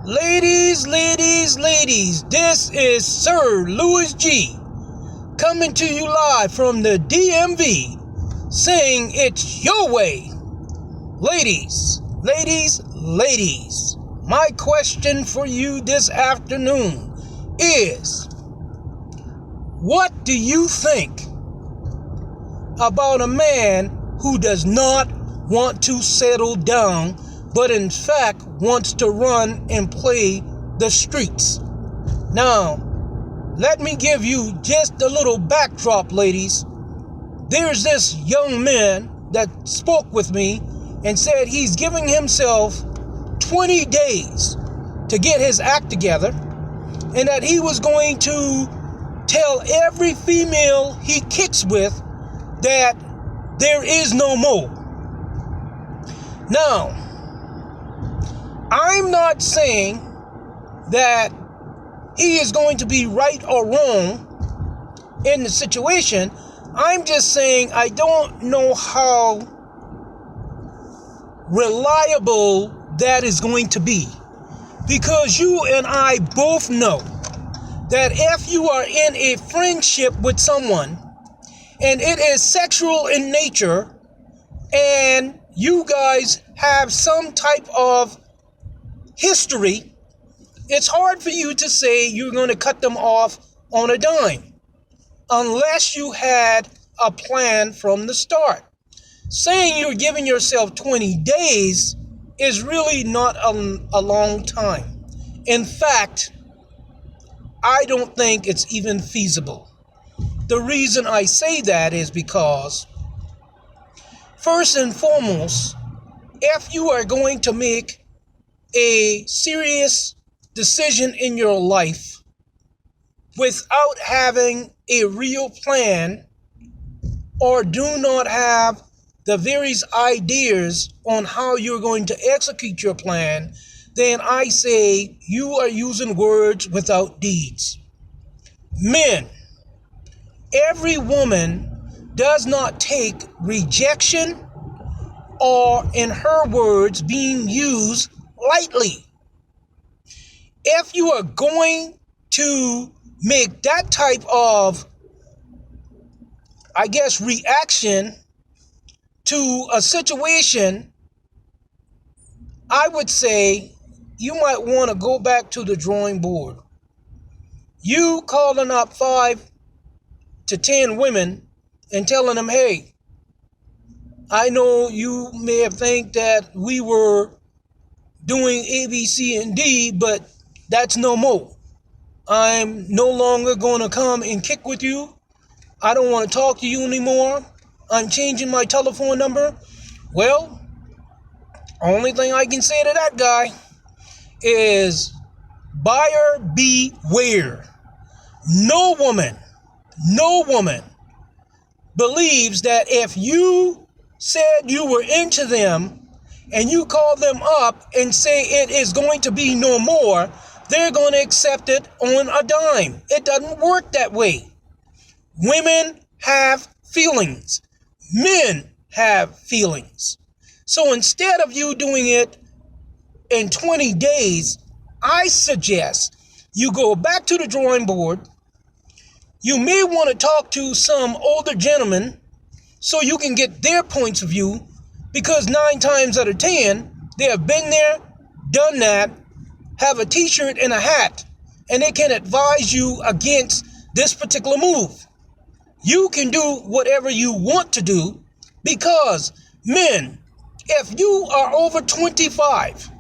Ladies, this is Sir Louis G. coming to you live from the DMV, saying it's your way. Ladies, my question for you this afternoon is, what do you think about a man who does not want to settle down, but in fact wants to run and play the streets? Now, let me give you just a little backdrop, ladies. There's this young man that spoke with me and said he's giving himself 20 days to get his act together, and that he was going to tell every female he kicks with that there is no more. Now, I'm not saying that he is going to be right or wrong in the situation. I'm just saying I don't know how reliable that is going to be. Because you and I both know that if you are in a friendship with someone and it is sexual in nature and you guys have some type of history, it's hard for you to say you're going to cut them off on a dime unless you had a plan from the start. Saying you're giving yourself 20 days is really not a long time. In fact, I don't think it's even feasible. The reason I say that is because, first and foremost, if you are going to make a serious decision in your life without having a real plan, or do not have the various ideas on how you're going to execute your plan, then I say you are using words without deeds. Men, every woman does not take rejection or, in her words, being used lightly. If you are going to make that type of, reaction to a situation, I would say you might want to go back to the drawing board. You calling up 5 to 10 women and telling them, hey, I know you may have think that we were doing A, B, C, and D, but that's no more. I'm no longer going to come and kick with you. I don't want to talk to you anymore. I'm changing my telephone number. Well, only thing I can say to that guy is buyer beware. No woman believes that if you said you were into them and you call them up and say it is going to be no more, they're going to accept it on a dime. It doesn't work that way. Women have feelings. Men have feelings. So instead of you doing it in 20 days, I suggest you go back to the drawing board. You may want to talk to some older gentlemen so you can get their points of view, because 9 times out of 10, they have been there, done that, have a t-shirt and a hat, and they can advise you against this particular move. You can do whatever you want to do, because men, if you are over 25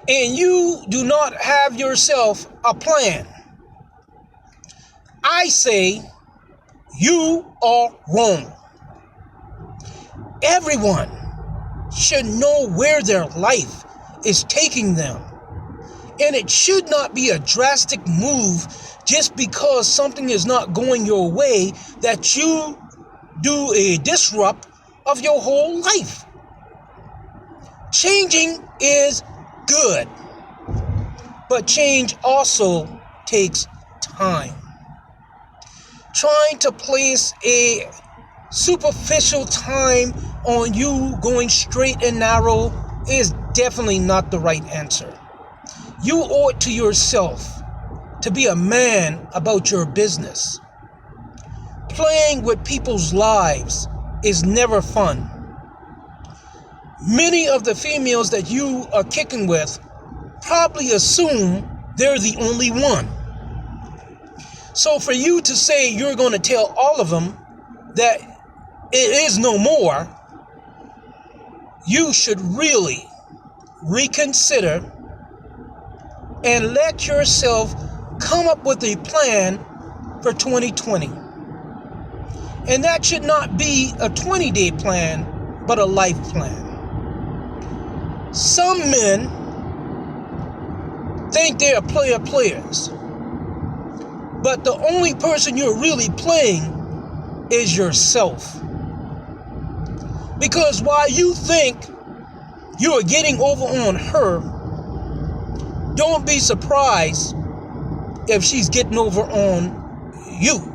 and you do not have yourself a plan, I say you are wrong. Everyone should know where their life is taking them. And it should not be a drastic move just because something is not going your way that you do a disrupt of your whole life. Changing is good, but change also takes time. Trying to place a superficial time on you going straight and narrow is definitely not the right answer. You owe it to yourself to be a man about your business. Playing with people's lives is never fun. Many of the females that you are kicking with probably assume they're the only one. So for you to say you're going to tell all of them that it is no more, you should really reconsider and let yourself come up with a plan for 2020. And that should not be a 20-day plan, but a life plan. Some men think they are players, but the only person you're really playing is yourself. Because while you think you are getting over on her, don't be surprised if she's getting over on you.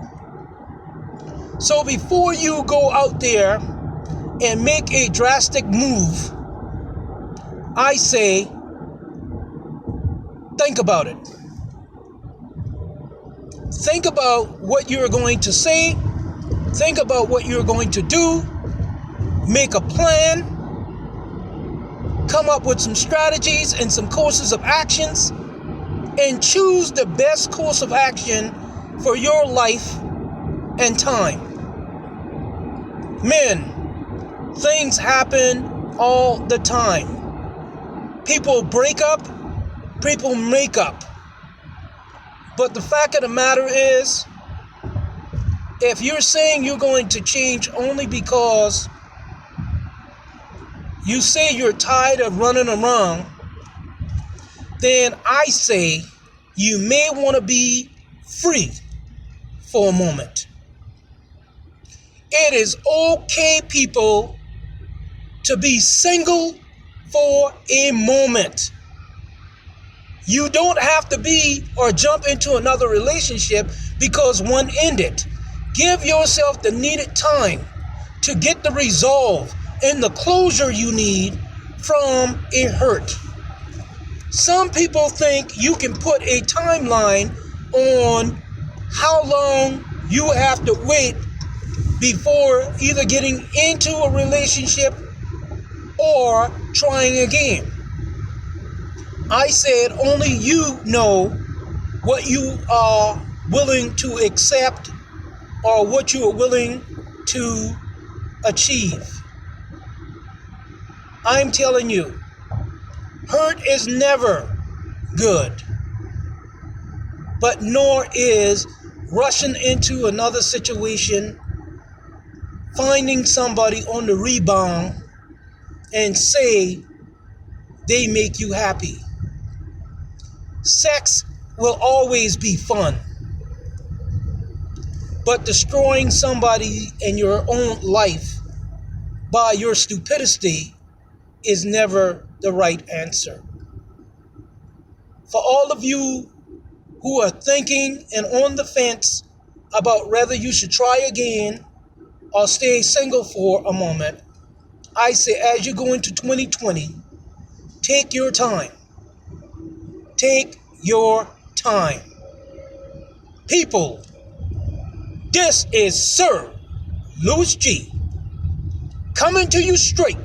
So before you go out there and make a drastic move, I say, think about it. Think about what you're going to say. Think about what you're going to do. Make a plan. Come up with some strategies and some courses of actions. And choose the best course of action for your life and time. Men, things happen all the time. People break up, people make up. But the fact of the matter is, if you're saying you're going to change only because you say you're tired of running around, then I say you may want to be free for a moment. It is okay, people, to be single for a moment. You don't have to be or jump into another relationship because one ended. Give yourself the needed time to get the resolve and the closure you need from a hurt. Some people think you can put a timeline on how long you have to wait before either getting into a relationship or trying again. I said only you know what you are willing to accept or what you are willing to achieve. I'm telling you, hurt is never good, but nor is rushing into another situation, finding somebody on the rebound and say they make you happy. Sex will always be fun, but destroying somebody in your own life by your stupidity is never the right answer. For all of you who are thinking and on the fence about whether you should try again or stay single for a moment, I say as you go into 2020, take your time. Take your time. People, this is Sir Louis G. coming to you straight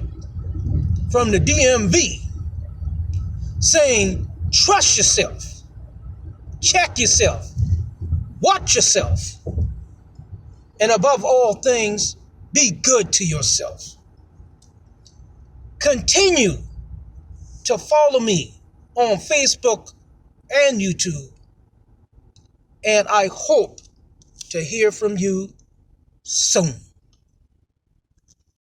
from the DMV saying, trust yourself, check yourself, watch yourself, and above all things, be good to yourself. Continue to follow me on Facebook and YouTube, and I hope to hear from you soon.